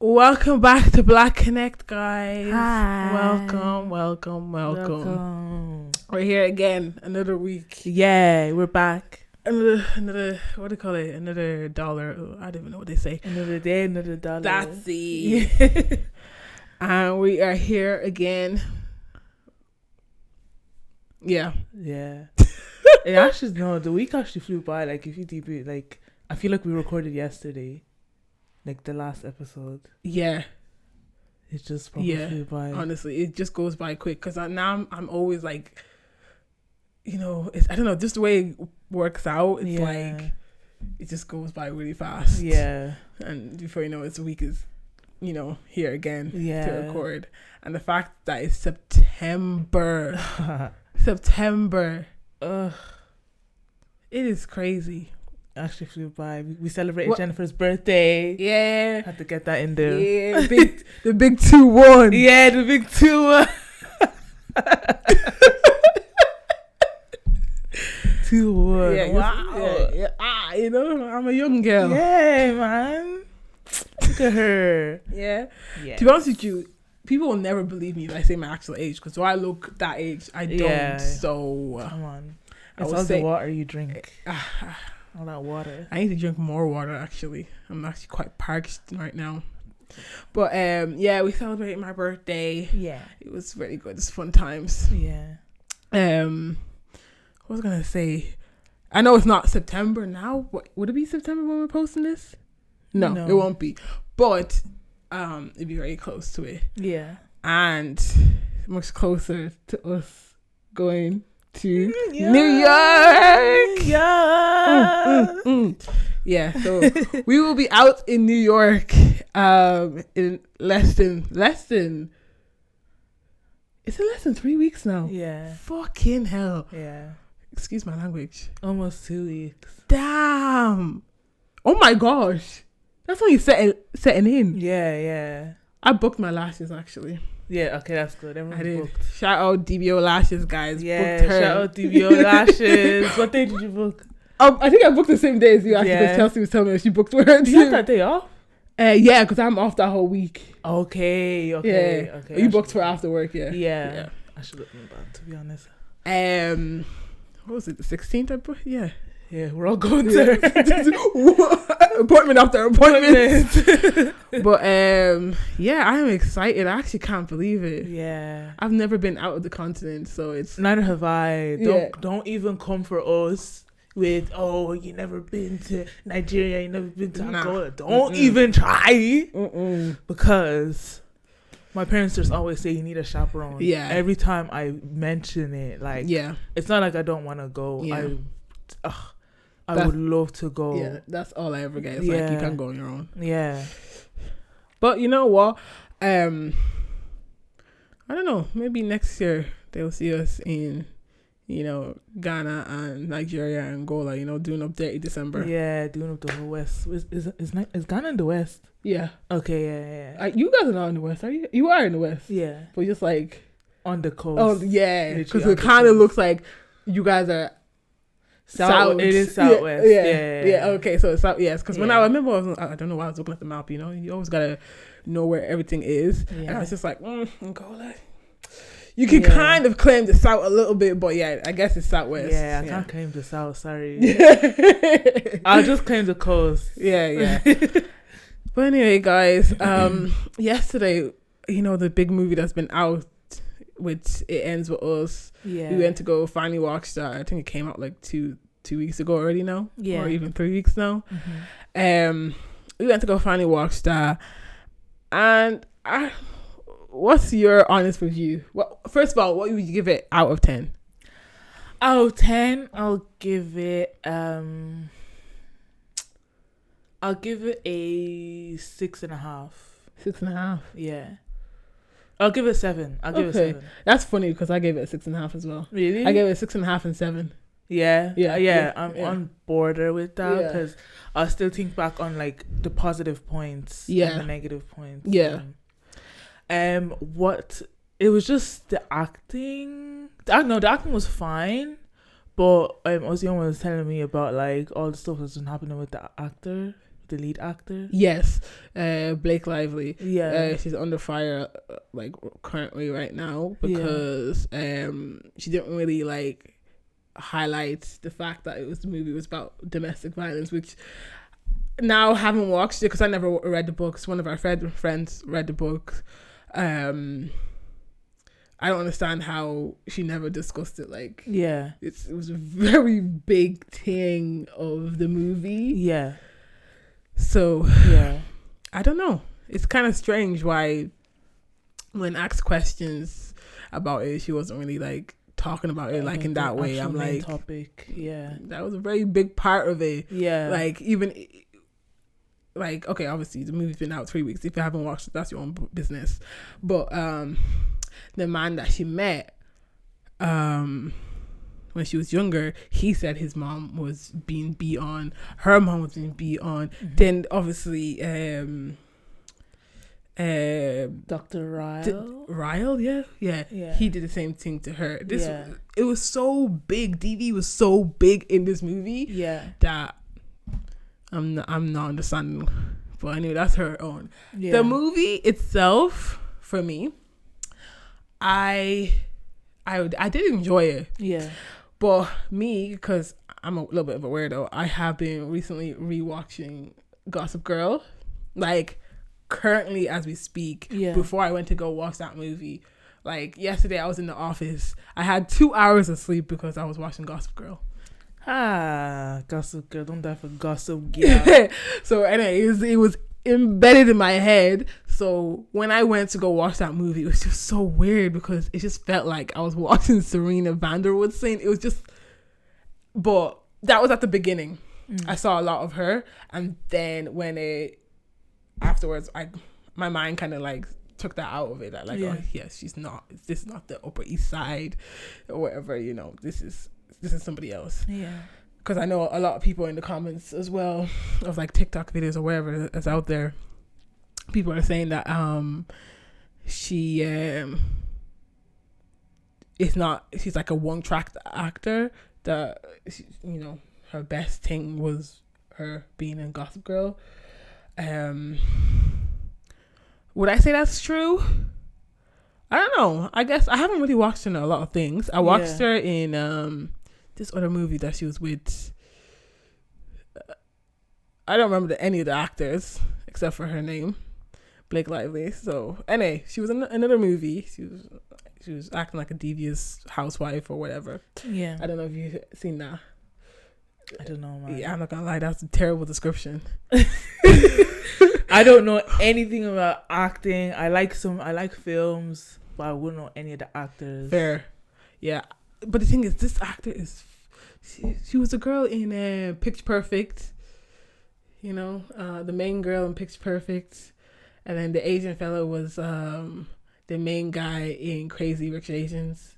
Welcome back to Black Connect, guys. Hi. Welcome. We're here again, another week. Yeah, we're back. Another, what do you call it? Another dollar. Oh, I don't even know what they say. Another day, another dollar. That's it. And we are here again. Yeah. It actually, no, the week actually flew by. Like, if you deep it, like, I feel like we recorded yesterday. Like, the last episode. Yeah. It just probably flew by. Honestly, it just goes by quick. Because now I'm always like, I don't know, just the way it works out. It's like, it just goes by really fast. Yeah. And before you know it, the week is, here again to record. And the fact that it's September. Ugh. It is crazy. Actually flew by. We celebrated Jennifer's birthday. Yeah. Had to get that in there. Yeah, the big 2-1. Yeah, the big 2-1. 2-1. Yeah, wow. Yeah. I'm a young girl. Yeah, man. Look at her. Yeah. Yeah. To be honest with you, people will never believe me if I say my actual age, because though I look that age, I don't. Yeah. So come on. It's all the water you drink. All that water. I need to drink more water, actually. I'm actually quite parched right now. But we celebrated my birthday. Yeah. It was really good. It's fun times. Yeah. What was I gonna say? I know it's not September now. Would it be September when we're posting this? No, it won't be. But it'd be very close to it. Yeah. And much closer to us going to New York. Yeah, so we will be out in New York in less than it's less than 3 weeks now. Yeah. Fucking hell. Yeah. Excuse my language. Almost 2 weeks. Damn. Oh my gosh. That's when you're setting in. Yeah. I booked my lashes, actually. Yeah, okay, that's good. Everyone's I did. booked. Shout out DBO Lashes, guys. Yeah, booked her. shout out DBO Lashes. What day did you book? I think I booked the same day as you, actually, because Chelsea was telling me she booked for her too. You have that day off? Yeah, because I'm off that whole week. Okay. Yeah. You booked for after work, yeah. I should look me back, to be honest. What was it, the 16th I booked? Yeah, we're all going there. Appointment after appointment. But I am excited. I actually can't believe it. Yeah, I've never been out of the continent, so it's neither have I. Don't even come for us with you never been to Nigeria, you never been to Angola. Don't even try. Because my parents just always say you need a chaperone. Yeah. Every time I mention it, it's not like I don't want to go. Yeah. I would love to go. Yeah, that's all I ever get. It's like you can go on your own. Yeah. But you know what? I don't know. Maybe next year they'll see us in, Ghana and Nigeria and Angola, doing up there in December. Yeah, doing up the whole West. Is Ghana in the West? Yeah. Okay, yeah. You guys are not in the West, are you? You are in the West. Yeah. But just like... on the coast. Oh, yeah. Because it kind of looks like you guys are... South. It is Southwest. Yeah. Okay, so it's South. Yes, because when I remember, I don't know why I was looking at the map. You always gotta know where everything is. Yeah. And I was just like, Angola. You can kind of claim the South a little bit, but I guess it's Southwest. Yeah, I can't claim the South. Sorry. I'll just claim the coast. Yeah. But anyway, guys, yesterday, the big movie that's been out, which It Ends With Us. Yeah. We went to go finally watch that. I think it came out like two weeks ago already now. Yeah. Or even 3 weeks now. Mm-hmm. We went to go finally watch that. And what's your honest review? Well, first of all, what would you give it out of 10? Out of 10, I'll give it a 6.5. 6.5? Yeah. I'll give it 7. I'll give it 7. That's funny because I gave it a 6.5 as well. Really? I gave it 6.5 and 7. Yeah. I'm on border with that because I still think back on like the positive points and the negative points. Yeah. What it was just the acting. The acting was fine, but Ozion was telling me about like all the stuff that's been happening with the actor. the lead actor. Yes, Blake Lively. Yeah, she's under fire like currently right now because she didn't really like highlight the fact that the movie was about domestic violence, which now haven't watched it because I never read the books. One of our friends read the book. I don't understand how she never discussed it. Like, it was a very big thing of the movie. Yeah. So, I don't know. It's kind of strange why when asked questions about it, she wasn't really like talking about it like in that way. I'm like, topic. Yeah. That was a very big part of it. Yeah. Like, even like, okay, obviously the movie's been out 3 weeks. If you haven't watched it, that's your own business. But the man that she met when she was younger, he said his mom was being beat on, her mom was being beat on. Then obviously Dr. Ryle, yeah, he did the same thing to her. It was so big. DV was so big in this movie that I'm not understanding. But anyway, that's her own. The movie itself, for me, I did enjoy it. Yeah. But me, because I'm a little bit of a weirdo, I have been recently rewatching Gossip Girl. Like, currently as we speak, before I went to go watch that movie. Like, yesterday I was in the office. I had 2 hours of sleep because I was watching Gossip Girl. Gossip Girl. Don't die for Gossip Girl. So anyway, it was embedded in my head. So when I went to go watch that movie, it was just so weird because it just felt like I was watching Serena Vanderwood's scene. It was just, but that was at the beginning. I saw a lot of her, and then when afterwards, my mind kind of like took that out of it. Like, oh yes, she's not. This is not the Upper East Side or whatever. You know, this is somebody else. Yeah. Because I know a lot of people in the comments as well of like TikTok videos or wherever that's out there. People are saying that she is not. She's like a one-track actor. That you know, her best thing was her being in Gossip Girl. Would I say that's true? I don't know. I guess I haven't really watched her in a lot of things. I watched her in this other movie that she was with. I don't remember any of the actors except for her name, Blake Lively. So anyway, she was in another movie. She was acting like a devious housewife or whatever. Yeah. I don't know if you've seen that. I don't know, man. Yeah, I'm not gonna lie, that's a terrible description. I don't know anything about acting. I like films, but I wouldn't know any of the actors. Fair. Yeah. But the thing is, this actor is she was a girl in Pitch Perfect. You know, the main girl in Pitch Perfect. And then the Asian fellow was the main guy in Crazy Rich Asians.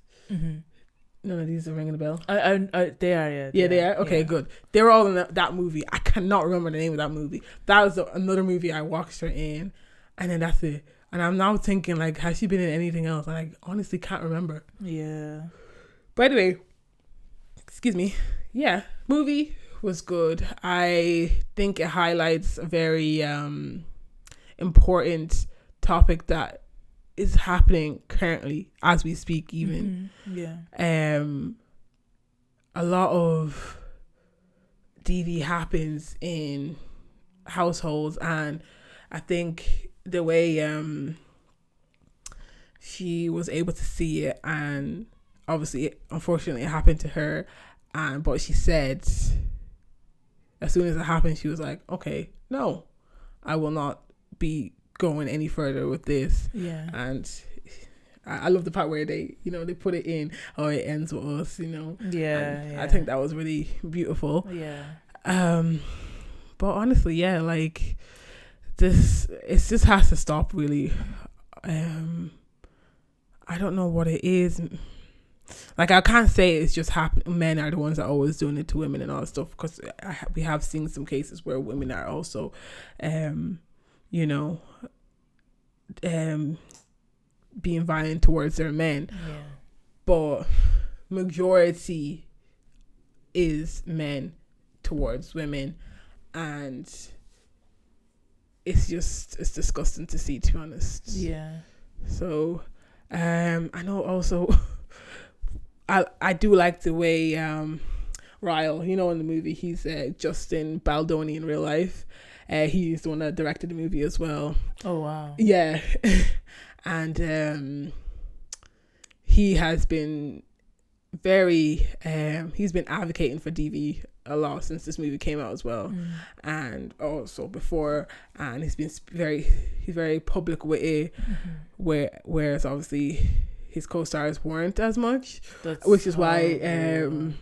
None of these are ringing a bell. They are, yeah. They are? Okay, good. They were all in that movie. I cannot remember the name of that movie. That was another movie I watched her in. And then that's it. And I'm now thinking, like, has she been in anything else? And I honestly can't remember. Yeah. But anyway, excuse me. Yeah, movie was good. I think it highlights a very important topic that is happening currently as we speak even. A lot of DV happens in households, and I think the way she was able to see it, and obviously unfortunately it happened to her, but she said as soon as it happened, she was like, okay, no, I will not be going any further with this. Yeah. And I love the part where they put it in, it ends with us, Yeah. I think that was really beautiful. Yeah. But honestly, yeah, like it just has to stop, really. I don't know what it is. Like, I can't say it's just men are the ones that are always doing it to women and all that stuff, because we have seen some cases where women are also, being violent towards their men. Yeah. But majority is men towards women, and it's disgusting to see, to be honest. Yeah. So I know also I do like the way Ryle, you know, in the movie, he's Justin Baldoni in real life. He's the one that directed the movie as well. Oh wow. Yeah. And he has been he's been advocating for DV a lot since this movie came out as well, and also before, and he's been very public with it, whereas obviously his co-stars weren't as much, which is why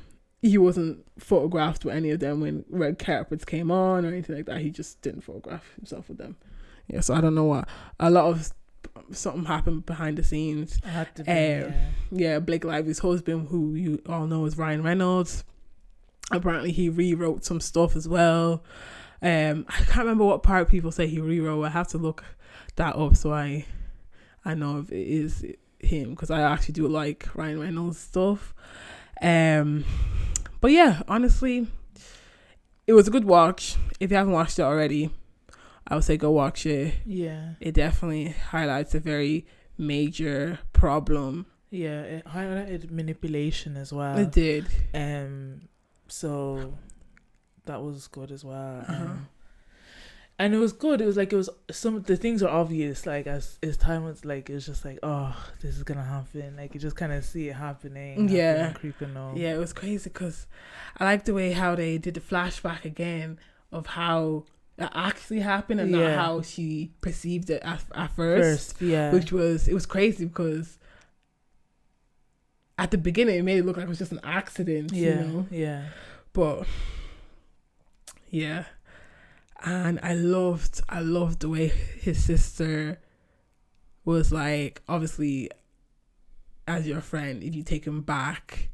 he wasn't photographed with any of them when red carpets came on or anything like that. He just didn't photograph himself with them. Yeah, so I don't know what, a lot of something happened behind the scenes. Had to be, Blake Lively's husband, who you all know is Ryan Reynolds, apparently he rewrote some stuff as well. I can't remember what part people say he rewrote. I have to look that up so I know if it is him, because I actually do like Ryan Reynolds stuff. But yeah, honestly, it was a good watch. If you haven't watched it already, I would say go watch it. Yeah. It definitely highlights a very major problem. Yeah, it highlighted manipulation as well. It did. So that was good as well. And it was good. It was some of the things are obvious. Like as time was like, it was just like, oh, this is gonna happen. Like you just kind of see it happening. Yeah, creeping up. Yeah, it was crazy because I like the way how they did the flashback again of how it actually happened and not how she perceived it at first. Yeah, it was crazy because at the beginning it made it look like it was just an accident. Yeah, you know? Yeah, but yeah. And I loved the way his sister was like, obviously, as your friend, if you take him back,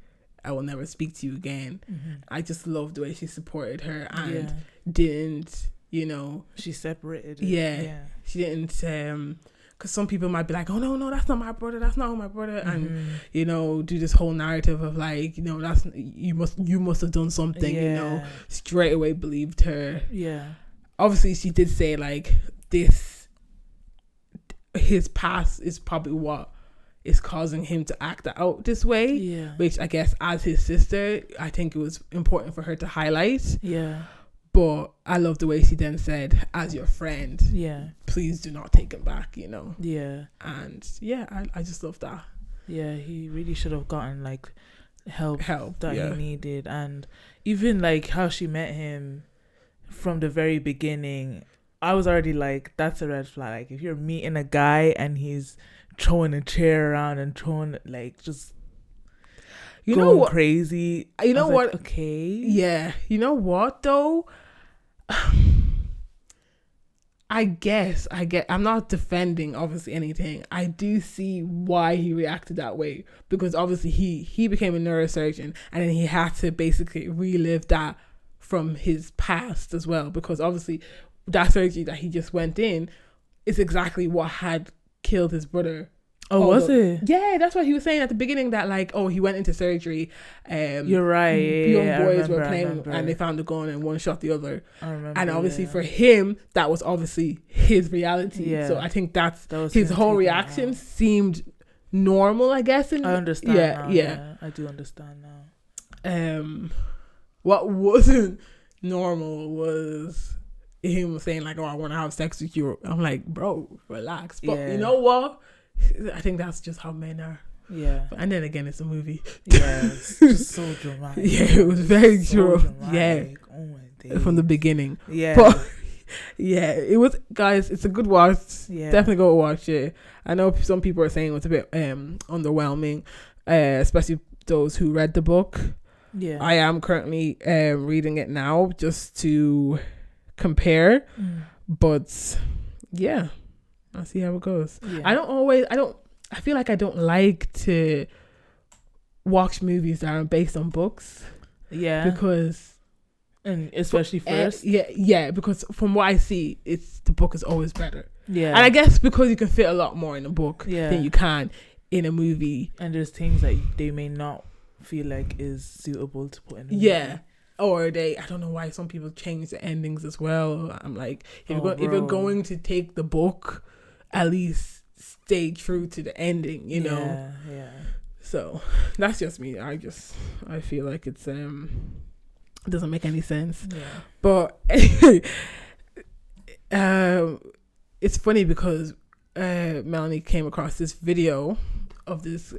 I will never speak to you again. I just loved the way she supported her and didn't, you know, she separated. She didn't, because some people might be like, oh no, that's not my brother, and you know, do this whole narrative of like, you know, that's you must have done something. You know, straight away believed her. Obviously she did say like his past is probably what is causing him to act out this way, which I guess as his sister I think it was important for her to highlight. But I love the way she then said, as your friend, please do not take him back, you know. And I just love that. He really should have gotten like help that he needed. And even like how she met him from the very beginning, I was already like, that's a red flag. Like if you're meeting a guy and he's throwing a chair around and throwing like just going crazy, you know what? Like, okay, you know what though, I get, I'm not defending obviously anything. I do see why he reacted that way, because obviously he became a neurosurgeon and then he had to basically relive that from his past as well, because obviously that surgery that he just went in is exactly what had killed his brother. Oh, was it? Yeah, that's what he was saying at the beginning, that like, oh, he went into surgery. You're right. Young boys were playing and they found the gun and one shot the other. I remember. And obviously for him, that was obviously his reality. Yeah. So I think that was his whole reaction seemed normal, I guess. I understand now. Yeah, I do understand now. What wasn't normal was him saying like, oh, I want to have sex with you. I'm like, bro, relax. But you know what? I think that's just how men are. Yeah. And then again, it's a movie. Yeah, it's just so dramatic. Yeah, it was very so dramatic. Yeah. Oh my days. From the beginning. Yeah. But yeah, it was, guys, it's a good watch. Yeah. Definitely go watch it. I know some people are saying it was a bit underwhelming, especially those who read the book. Yeah. I am currently reading it now just to compare. But yeah, I'll see how it goes. Yeah. I feel like I don't like to watch movies that are based on books. Yeah. Because, and especially first. Because from what I see, the book is always better. Yeah. And I guess because you can fit a lot more in a book than you can in a movie. And there's things that they may not feel like is suitable to put in a movie. Yeah. or I don't know why some people change the endings as well. I'm like, if you're going to take the book, at least stay true to the ending, you know. Yeah. So that's just me. I feel like it doesn't make any sense. Yeah. But it's funny because Melanie came across this video of this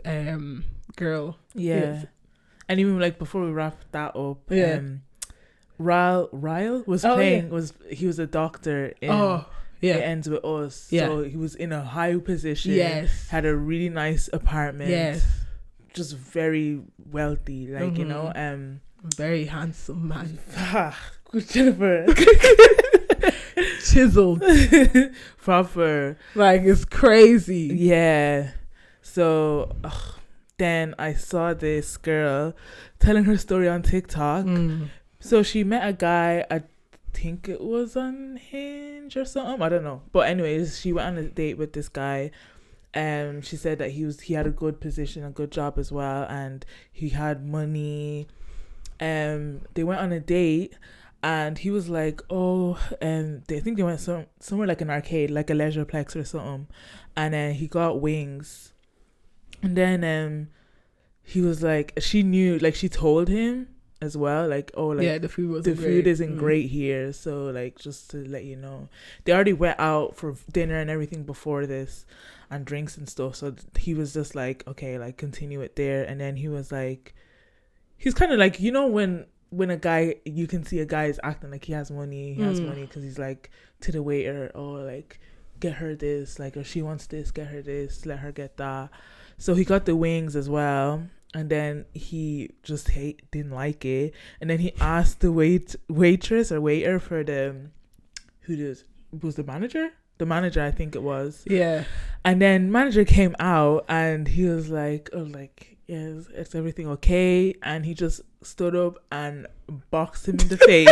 girl. Yeah. And even like before we wrap that up, Ryle was playing. He was a doctor in It Ends With Us. Yeah. So he was in a high position. Yes. Had a really nice apartment. Yes. Just very wealthy, like you know, very handsome man. Jennifer. Chiseled. Proper. Like, it's crazy. Yeah. So then I saw this girl telling her story on TikTok. So she met a guy, I think it was on Hinge or something, I don't know. But anyways, she went on a date with this guy. She said that he had a good position, a good job as well, and he had money. They went on a date, and he was like, I think they went somewhere like an arcade, like a Leisureplex or something, and then he got wings. And then he was like, she knew, like she told him as well, like, the food isn't great here, so like just to let you know. They already went out for dinner and everything before this, and drinks and stuff, so he was just like, okay, like continue it there. And then he was like, he's kind of like, you know, when a guy, you can see a guy is acting like he has money because he's like to the waiter, like, get her this, like, or she wants this, get her this, let her get that. So he got the wings as well. And then he just didn't like it. And then he asked the waitress or waiter for was the manager? The manager, I think it was. Yeah. And then manager came out and he was like, yes, is everything okay? And he just stood up and boxed him in the face.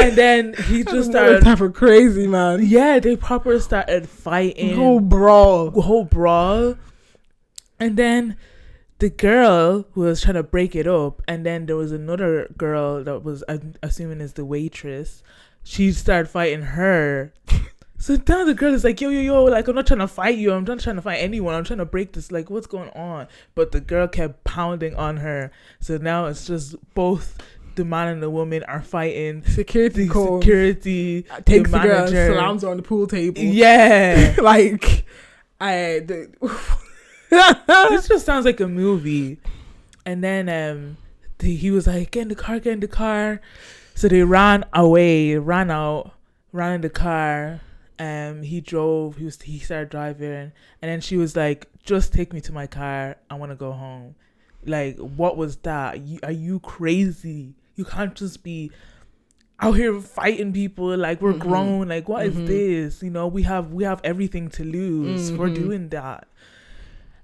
And then he just started type of crazy, man. Yeah, they proper started fighting. Whole brawl. And then the girl was trying to break it up, and then there was another girl that was, I'm assuming is the waitress. She started fighting her. So now the girl is like, yo, like, I'm not trying to fight you. I'm not trying to fight anyone. I'm trying to break this. Like, what's going on? But the girl kept pounding on her. So now it's just both the man and the woman are fighting. Security takes the girl, slams her on the pool table. Yeah. Like, this just sounds like a movie. And then he was like, get in the car. So they ran out, ran in the car. He drove, he started driving, and then she was like, just take me to my car, I want to go home. Like, what was that? Are you crazy? You can't just be out here fighting people. Like, we're grown. Like, what is this? You know, we have everything to lose for doing that.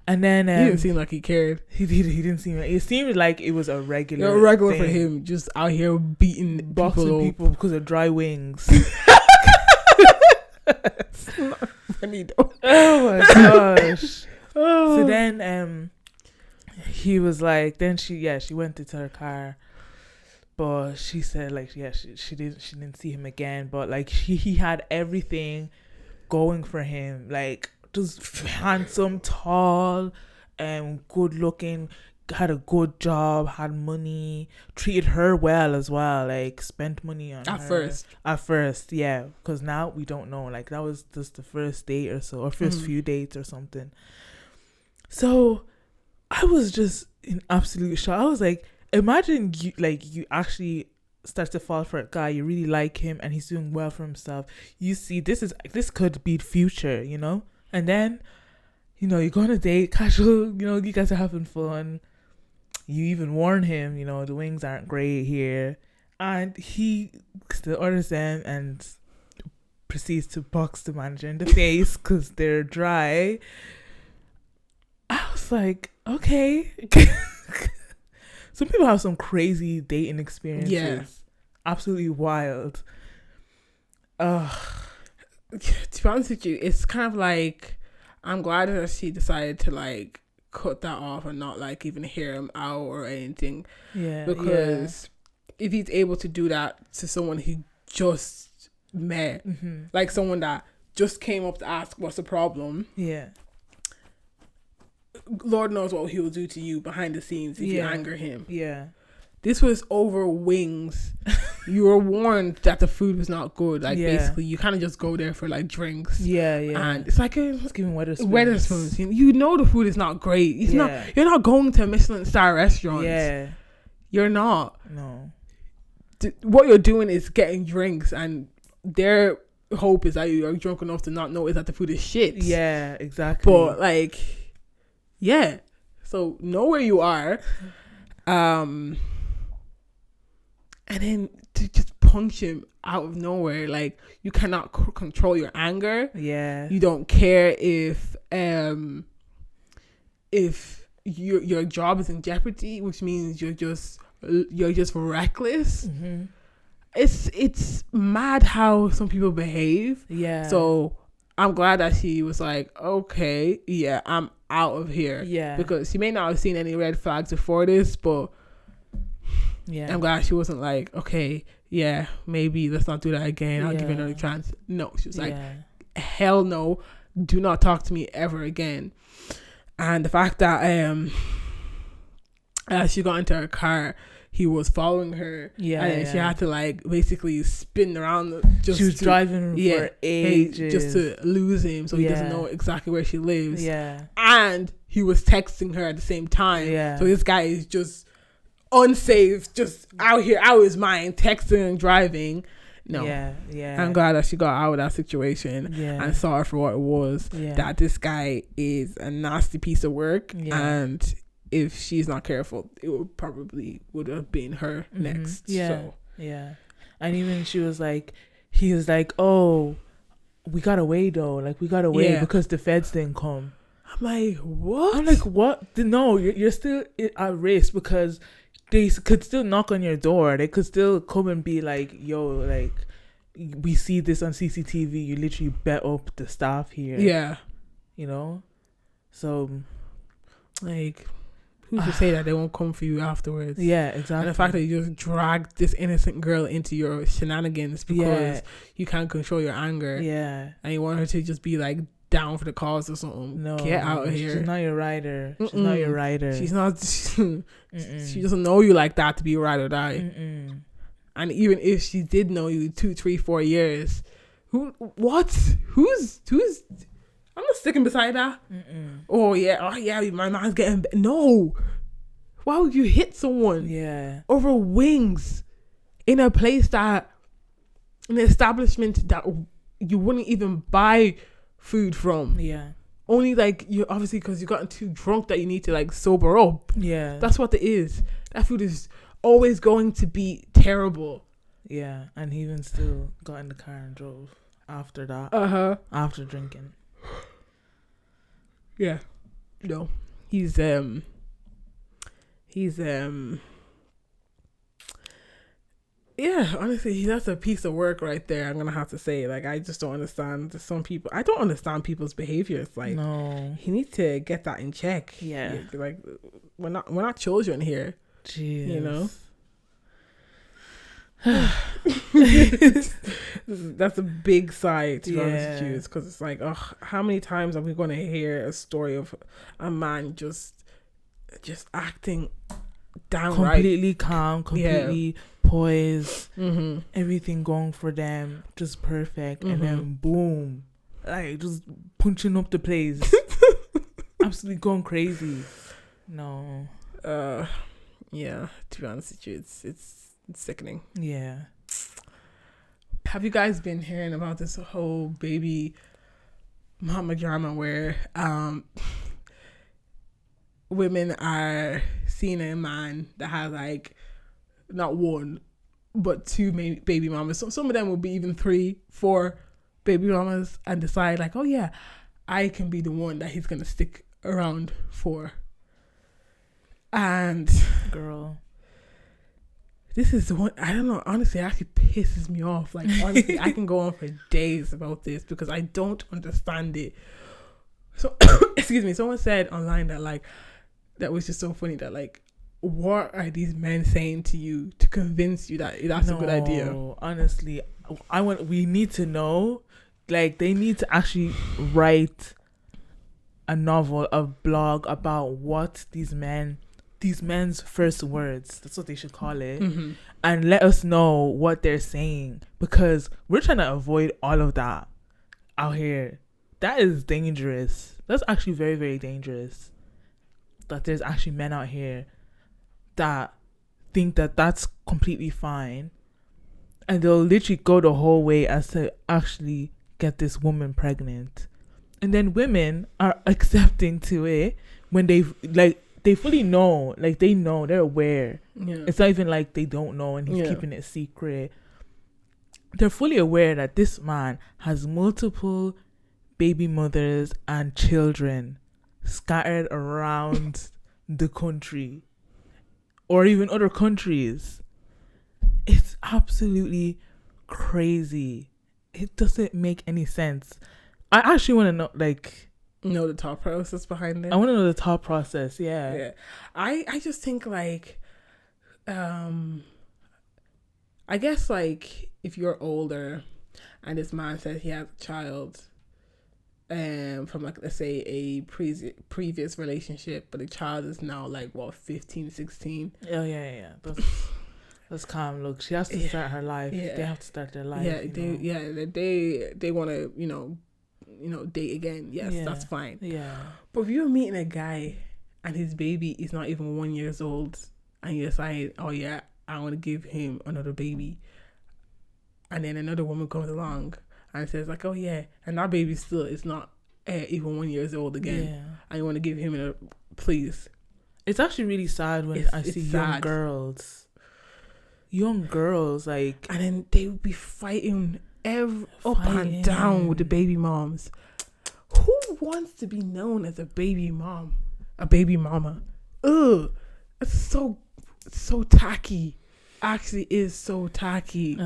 And then he didn't seem like he cared. He didn't seem like, it seemed like it was a regular thing for him, just out here boxing people because of dry wings. It's not funny though. Oh my gosh. So then he was like, then she went into her car, but she said, like, she didn't see him again, but like he had everything going for him, like, just handsome, tall, good looking, had a good job, had money, treated her well as well, like spent money on her. At first, yeah, because now we don't know, like that was just the first date or so, or first few dates or something. So I was just in absolute shock. I was like, imagine you actually start to fall for a guy, you really like him and he's doing well for himself, you see this could be future, you know, and then, you know, you go on a date, casual, you know, you guys are having fun. You even warn him, you know, the wings aren't great here. And he still orders them and proceeds to box the manager in the face because they're dry. I was like, okay. Some people have some crazy dating experiences. Yeah. Absolutely wild. To be honest with you, it's kind of like, I'm glad that she decided to, like, cut that off and not like even hear him out or anything. Yeah. Because if he's able to do that to someone he just met, like someone that just came up to ask what's the problem. Yeah. Lord knows what he will do to you behind the scenes if you anger him. Yeah. This was over wings. You were warned that the food was not good. Like basically, you kind of just go there for like drinks. Yeah. And it's like it's giving Wetherspoons. Wetherspoons. You know the food is not great. It's not. You're not going to a Michelin star restaurant. Yeah. You're not. No. What you're doing is getting drinks, and their hope is that you're drunk enough to not notice that the food is shit. Yeah, exactly. But like, yeah. So know where you are. And then to just punch him out of nowhere, like you cannot control your anger. Yeah. You don't care if your job is in jeopardy, which means you're just reckless. It's mad how some people behave. Yeah. So I'm glad that she was like, okay, yeah, I'm out of here. Yeah. Because she may not have seen any red flags before this, but yeah, I'm glad she wasn't like, okay, yeah, maybe let's not do that again. I'll give you another chance. No, she was like, hell no, do not talk to me ever again. And the fact that as she got into her car, he was following her, and she had to like basically spin around. She was driving for ages just to lose him, so he doesn't know exactly where she lives. Yeah, and he was texting her at the same time. Yeah, so this guy is just unsafe, just out here, out of his mind, texting and driving. No, I'm glad that she got out of that situation and saw her for what it was. That this guy is a nasty piece of work, and if she's not careful, it would have been her next. And even he was like, oh, we got away though, like we got away because the feds didn't come. I'm like, what? No, you're still at risk, because they could still knock on your door. They could still come and be like, yo, like, we see this on CCTV. You literally bet up the staff here. Yeah. You know? So, like, who's to say that they won't come for you afterwards? Yeah, exactly. And the fact that you just dragged this innocent girl into your shenanigans because you can't control your anger. Yeah. And you want her to just be like down for the cause or something. No, get out of here. She's not your rider. She's not your rider. She's not. She doesn't know you like that to be a ride or die. And even if she did know you 2, 3, 4 years, who's I'm not sticking beside that. Oh yeah, my man's getting no. Why would you hit someone? Yeah, over wings in a place an establishment that you wouldn't even buy food from. Yeah, only like you obviously because you gotten too drunk that you need to like sober up. Yeah, that's what it is. That food is always going to be terrible. Yeah, and he even still got in the car and drove after that. After drinking. Yeah. No. He's yeah, honestly, that's a piece of work right there. I'm gonna have to say, like, I just don't understand some people. I don't understand people's behaviors. Like, no, he needs to get that in check. Yeah, like we're not children here. Jeez. You know. That's a big side to be honest with you, because it's like, oh, how many times are we going to hear a story of a man just acting downright completely calm, completely poised, everything going for them just perfect, and then boom, like just punching up the place, absolutely going crazy. No, yeah, to be honest with you, it's sickening. Yeah. Have you guys been hearing about this whole baby mama drama where women are seeing a man that has like not one but 2 baby mamas? So some of them will be even 3, 4 baby mamas, and decide like, oh yeah, I can be the one that he's gonna stick around for. And girl, this is the one, I don't know, honestly, it actually pisses me off. Like, honestly, I can go on for days about this because I don't understand it. So excuse me, someone said online that like that was just so funny that like what are these men saying to you to convince you that that's a good idea? Honestly, we need to know, like they need to actually write a novel, a blog about what these men's first words, that's what they should call it, and let us know what they're saying, because we're trying to avoid all of that out here. That is dangerous. That's actually very, very dangerous, that there's actually men out here that think that that's completely fine, and they'll literally go the whole way as to actually get this woman pregnant. And then women are accepting to it when they fully know, like they know, they're aware. Yeah. It's not even like they don't know and he's keeping it secret. They're fully aware that this man has multiple baby mothers and children scattered around the country or even other countries. It's absolutely crazy. It doesn't make any sense. I actually want to know the thought process behind it. I want to know the thought process. Yeah. I just think like I guess like if you're older and this man says he has a child from like let's say a previous relationship, but the child is now like what 15, 16. Oh yeah. That's calm. Look, she has to start her life. Yeah. They have to start their life. They want to date again. Yes, that's fine. Yeah. But if you're meeting a guy and his baby is not even 1 year old and you're saying, oh yeah, I want to give him another baby, and then another woman comes along and says like, oh yeah, and that baby still is not even 1 year old again, and you want to give him another, please. It's actually really sad when I see young girls like, and then they would be fighting up and down with the baby moms. Who wants to be known as a baby mom, a baby mama? Ugh, it's so tacky. Actually, is so tacky.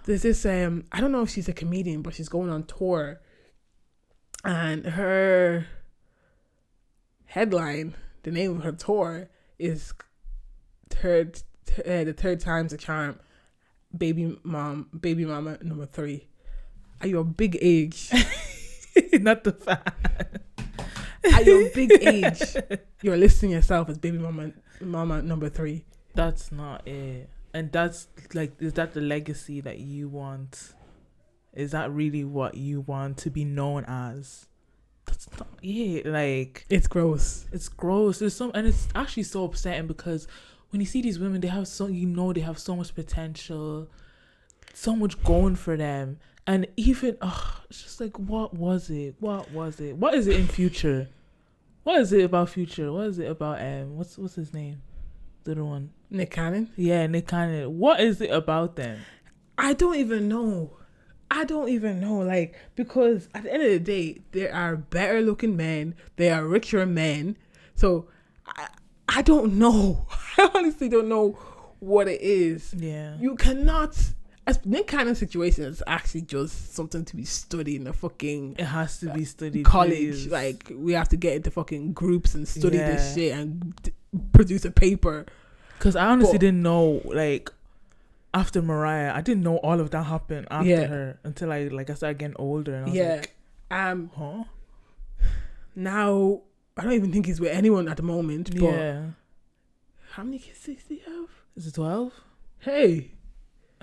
There's this I don't know if she's a comedian, but she's going on tour, and her headline, the name of her tour is the third time's a charm. Baby mama number 3. At your big age, not the fan. At your big age, you're listing yourself as baby mama number 3. That's not it. And that's like, is that the legacy that you want? Is that really what you want to be known as? That's not it. Like, it's gross. There's and it's actually so upsetting, because when you see these women, they have so much potential, so much going for them. And even, it's just like, what was it? What is it in Future? What is it about Future? What is it about, what's his name? The other one. Nick Cannon? Yeah, Nick Cannon. What is it about them? I don't even know. Like, because at the end of the day, there are better looking men. There are richer men. So, I don't know. I honestly don't know what it is. Yeah. You cannot... Nick Cannon's situation is actually just something to be studied in a fucking... It has to be studied. College. Please. Like, we have to get into fucking groups and study this shit and produce a paper. Because I honestly didn't know, like, after Mariah, I didn't know all of that happened after her until I started getting older. And I was like, huh? Now, I don't even think he's with anyone at the moment. But how many kids does he have? Is it 12? Hey.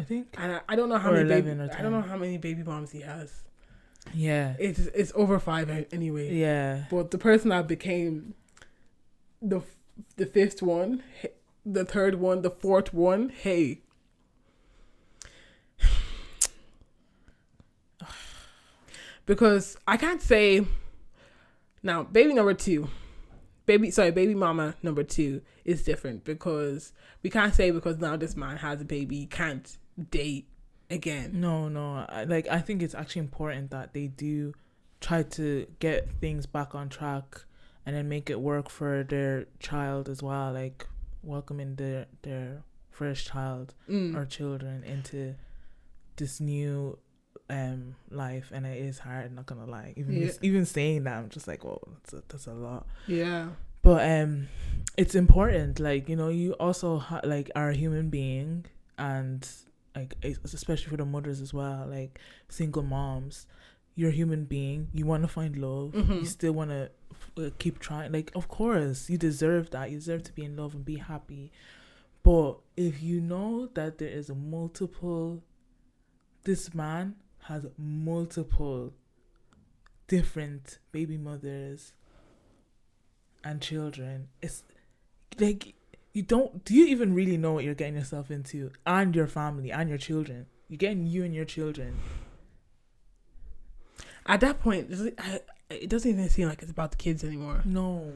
I think. And I don't know how many I don't know how many baby moms he has. Yeah. It's over 5 anyway. Yeah. But the person that became the fifth one, the third one, the fourth one, hey. Because I can't say now baby mama number 2 is different, because we can't say because now this man has a baby, he can't date again. No. I think it's actually important that they do try to get things back on track and then make it work for their child as well, like welcoming their first child or children into this new life, and it is hard, not gonna lie. Even saying that, I'm just like, oh, that's a lot. Yeah. But it's important, like, you know, you also like are a human being, and like especially for the mothers as well, like single moms, you're a human being. You want to find love. You still want to keep trying. Like, of course, you deserve that. You deserve to be in love and be happy. But if you know that there is this man has multiple different baby mothers and children, it's like, do you even really know what you're getting yourself into, and your family and your children? You're getting you and your children. At that point, it doesn't even seem like it's about the kids anymore. No.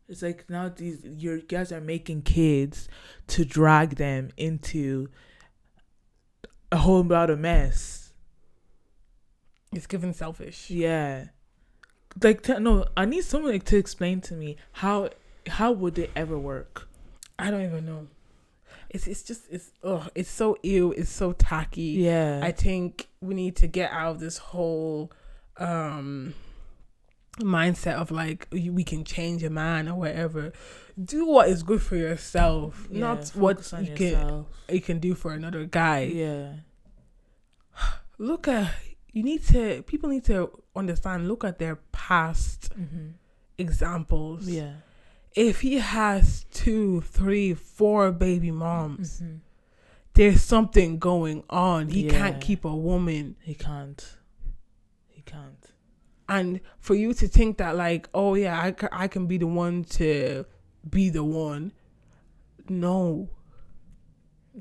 It's like now your guys are making kids to drag them into a whole lot of mess. It's giving selfish. Yeah. Like, no, I need someone to explain to me how would it ever work? I don't even know. It's so ew. It's so tacky. Yeah. I think we need to get out of this whole mindset of like we can change a man or whatever. Do what is good for yourself, not what you can do for another guy. Yeah. People need to understand, look at their past examples. Yeah. If he has 2, 3, 4 baby moms, there's something going on. He can't keep a woman. He can't. And for you to think that like, oh yeah, I can be the one to be the one. No.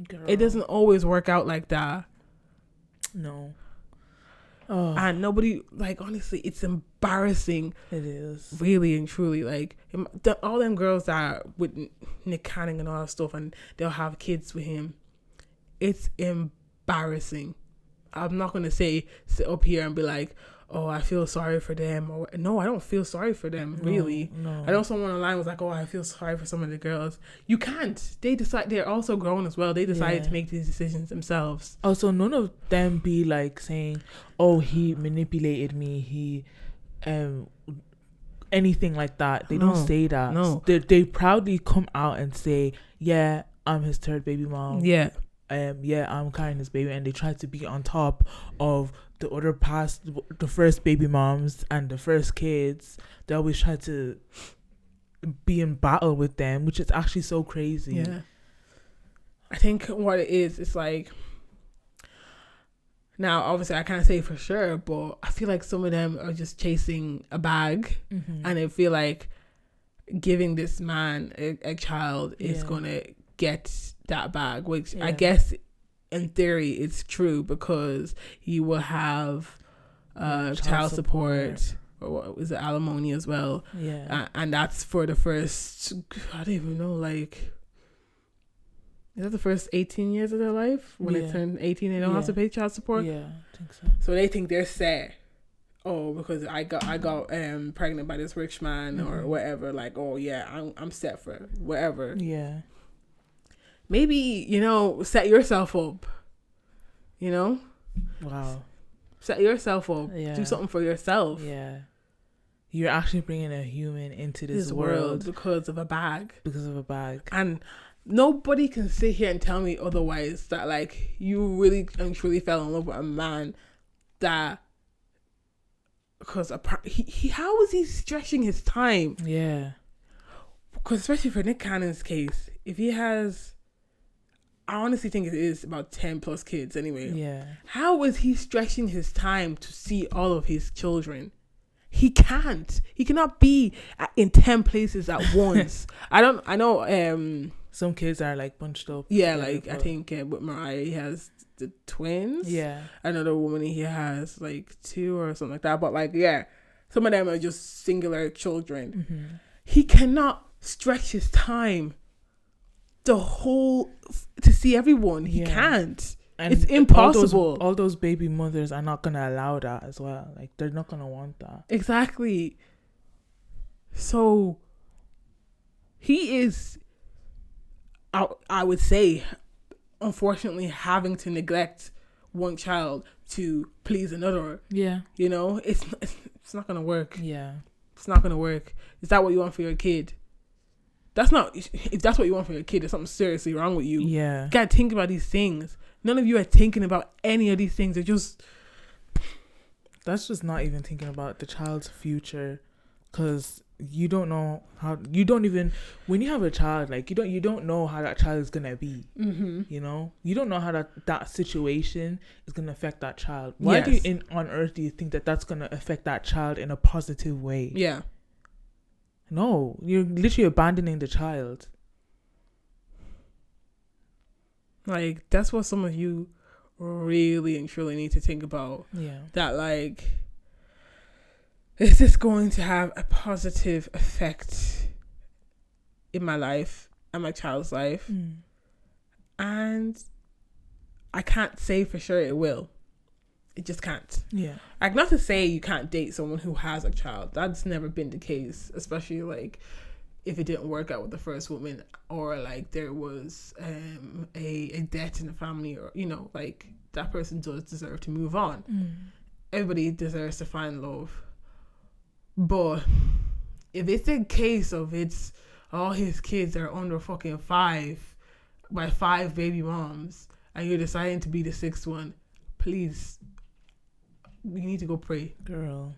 Girl. It doesn't always work out like that. No. Oh. And nobody, like, honestly, it's embarrassing. It is. Really and truly. Like, all them girls that are with Nick Cannon and all that stuff, and they'll have kids with him. It's embarrassing. I'm not going to sit up here and be like, oh, I feel sorry for them. No, I don't feel sorry for them, really. No. I know someone online was like, oh, I feel sorry for some of the girls. You can't. They're also grown as well. They decided to make these decisions themselves. Also, none of them be like saying, oh, he manipulated me. He, anything like that. They don't say that. No. They proudly come out and say, yeah, I'm his third baby mom. Yeah. I'm carrying his baby, and they try to be on top of the first baby moms and the first kids. They always try to be in battle with them, which is actually so crazy. Yeah. I think what it is, it's like, now obviously I can't say for sure, but I feel like some of them are just chasing a bag, and I feel like giving this man a child is gonna get that bag, which I guess in theory it's true, because he will have child support, or what is it, alimony as well. And that's for the first, I don't even know, like, is that the first 18 years of their life? When they turn 18, they don't have to pay child support. Yeah, I think so. So they think they're set. Oh, because I got pregnant by this rich man or whatever. Like, oh yeah, I'm set for whatever. Yeah. Maybe, set yourself up. Wow. Set yourself up. Yeah. Do something for yourself. Yeah. You're actually bringing a human into this world because of a bag. And nobody can sit here and tell me otherwise, that like you really and truly fell in love with a man that, because how is he stretching his time? Yeah. Because especially for Nick Cannon's case, if he has, I honestly think it is about 10 plus kids anyway. Yeah. How is he stretching his time to see all of his children? He can't. He cannot be in 10 places at once. I know some kids are like bunched up. Yeah, like I think with Mariah, he has the twins. Yeah. Another woman, he has like 2 or something like that. But like, yeah, some of them are just singular children. He cannot stretch his time to see everyone. He can't. And it's impossible. All those baby mothers are not gonna allow that as well. Like, they're not gonna want that. Exactly. So he is, I would say, unfortunately, having to neglect one child to please another. Yeah. You know, it's not gonna work. Yeah. It's not gonna work. Is that what you want for your kid? That's not. If that's what you want for your kid, there's something seriously wrong with you. Yeah. You gotta think about these things. None of you are thinking about any of these things. They're just. That's just not even thinking about the child's future, because you don't know how. You don't even, when you have a child, like you don't know how that child is gonna be. Mm-hmm. You know, you don't know how that situation is gonna affect that child. Why do you on earth do you think that that's gonna affect that child in a positive way? Yeah. No, you're literally abandoning the child. Like, that's what some of you really and truly need to think about. Yeah. That, like, is this going to have a positive effect in my life and my child's life? And I can't say for sure it will. It just can't. Yeah. Like, not to say you can't date someone who has a child. That's never been the case, especially, like, if it didn't work out with the first woman, or like there was a death in the family, or, you know, like, that person does deserve to move on. Everybody deserves to find love. But if it's a case of it's all his kids are under fucking 5 by 5 baby moms, and you're deciding to be the 6th one, please, you need to go pray, girl.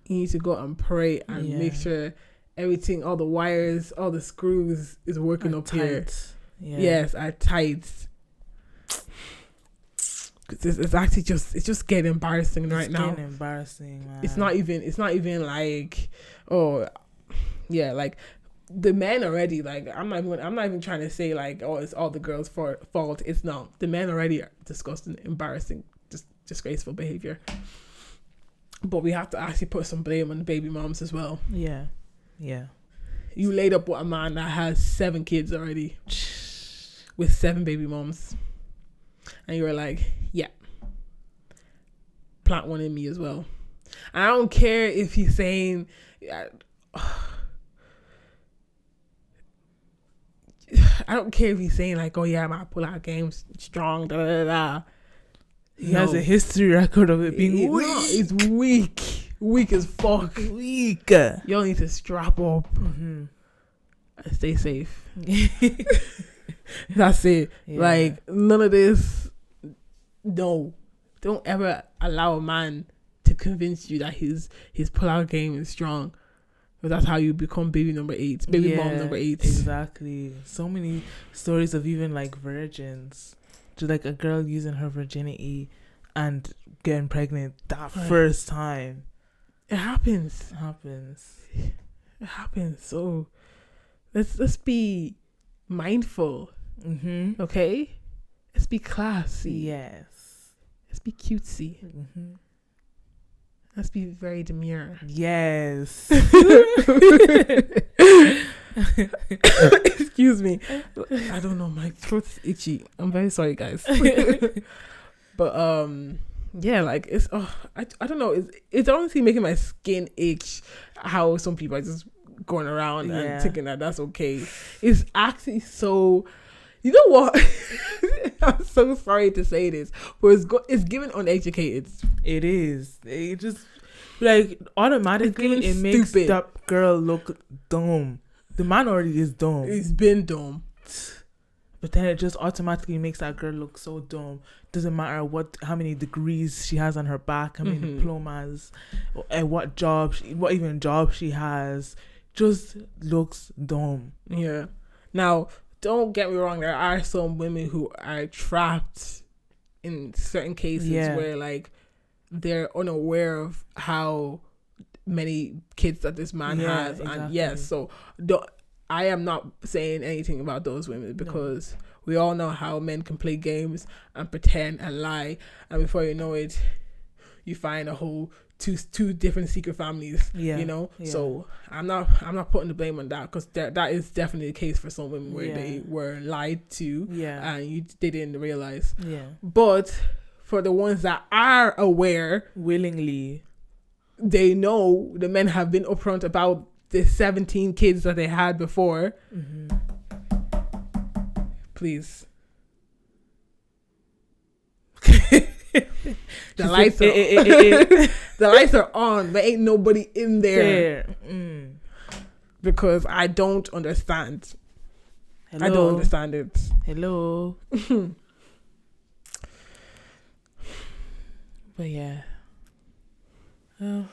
You need to go and pray and make sure everything, all the wires, all the screws is working up here. Yeah. Yes, are tight. It's actually just getting embarrassing right now. It's getting embarrassing, man. It's not even like, oh, yeah, like the men already, like, I'm not even trying to say like, oh, it's all the girls' fault. It's not. The men already are disgusting, embarrassing, just disgraceful behavior. But we have to actually put some blame on the baby moms as well. Yeah. Yeah. You laid up with a man that has 7 kids already with 7 baby moms. And you were like, yeah, plant one in me as well. And I don't care if he's saying, I don't care if he's saying like, oh yeah, my pull-out game's strong, da da da. He has a history record of it being weak. No, it's weak. Weak as fuck. Weak. Y'all need to strap up and stay safe. That's it. Yeah. Like, none of this. No. Don't ever allow a man to convince you that his pull-out game is strong. Because that's how you become baby number 8. Baby mom number 8. Exactly. So many stories of even like virgins. To like a girl using her virginity and getting pregnant that first time. It happens. It happens. So let's be mindful. Okay? Let's be classy. Yes. Let's be cutesy. Let's be very demure. Yes. Excuse me. I don't know. My throat's itchy. I'm very sorry, guys. But yeah, like it's I don't know. It's honestly making my skin itch. How some people are just going around and thinking that that's okay. It's actually so. You know what? I'm so sorry to say this, but it's given uneducated. It is. It just like automatically it makes stupid. That girl look dumb. The man already is dumb. He's been dumb. But then it just automatically makes that girl look so dumb. Doesn't matter how many degrees she has on her back, how many diplomas, and what job she has. Just looks dumb. Yeah. Now, don't get me wrong, there are some women who are trapped in certain cases where like they're unaware of how many kids that this man has. Exactly. And yes, so I am not saying anything about those women because we all know how men can play games and pretend and lie, and before you know it, you find a whole two different secret families. You know. So I'm not putting the blame on that, because that is definitely the case for some women where they were lied to and they didn't realize. But for the ones that are aware willingly, they know the men have been upfront about the 17 kids that they had before. Please. The lights are the lights are on, but ain't nobody in there. Because I don't understand. Hello. I don't understand it. Hello. But yeah. Oh,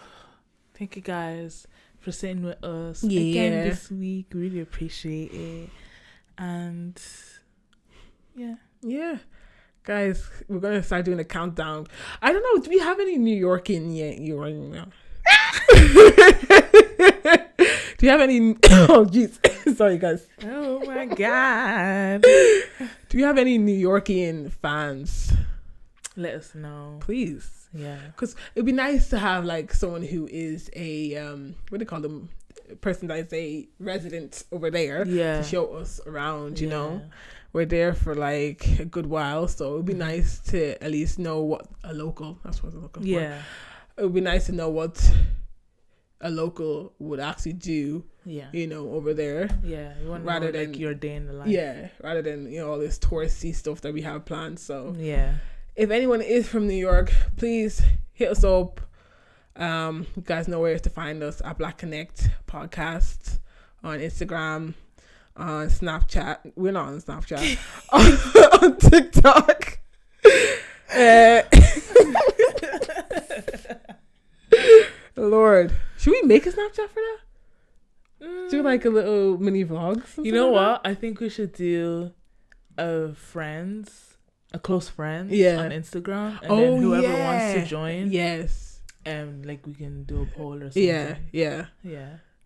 thank you guys for sitting with us again this week. Really appreciate it. And yeah. Guys, we're gonna start doing a countdown. I don't know. Do we have any New York in yet? You're running now. Do you have any? Oh, jeez. Sorry, guys. Oh my God. Do you have any New Yorkian fans? Let us know, please. Yeah, because it'd be nice to have like someone who is a what do they call them? A person that is a resident over there. Yeah, to show us around. You know. We're there for like a good while, so it would be nice to at least know what a local. That's what I'm looking for. Yeah, it would be nice to know what a local would actually do. Yeah, you know, over there. Yeah, rather than like your day in the life. Yeah, rather than all this touristy stuff that we have planned. So yeah, if anyone is from New York, please hit us up. You guys know where to find us at Black Connect Podcast on Instagram. On Snapchat. We're not on Snapchat. on TikTok. Lord. Should we make a Snapchat for that? Do like a little mini vlog? You know what? I think we should do a close friends on Instagram. And then whoever wants to join. Yes. Like we can do a poll or something. Yeah.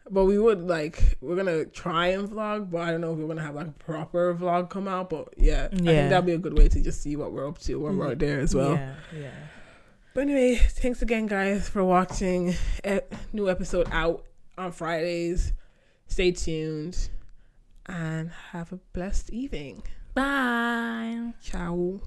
But we're gonna try and vlog, but I don't know if we're gonna have like a proper vlog come out. But I think that'd be a good way to just see what we're up to when we're there as well. Yeah. But anyway, thanks again, guys, for watching. New episode out on Fridays. Stay tuned and have a blessed evening. Bye. Ciao.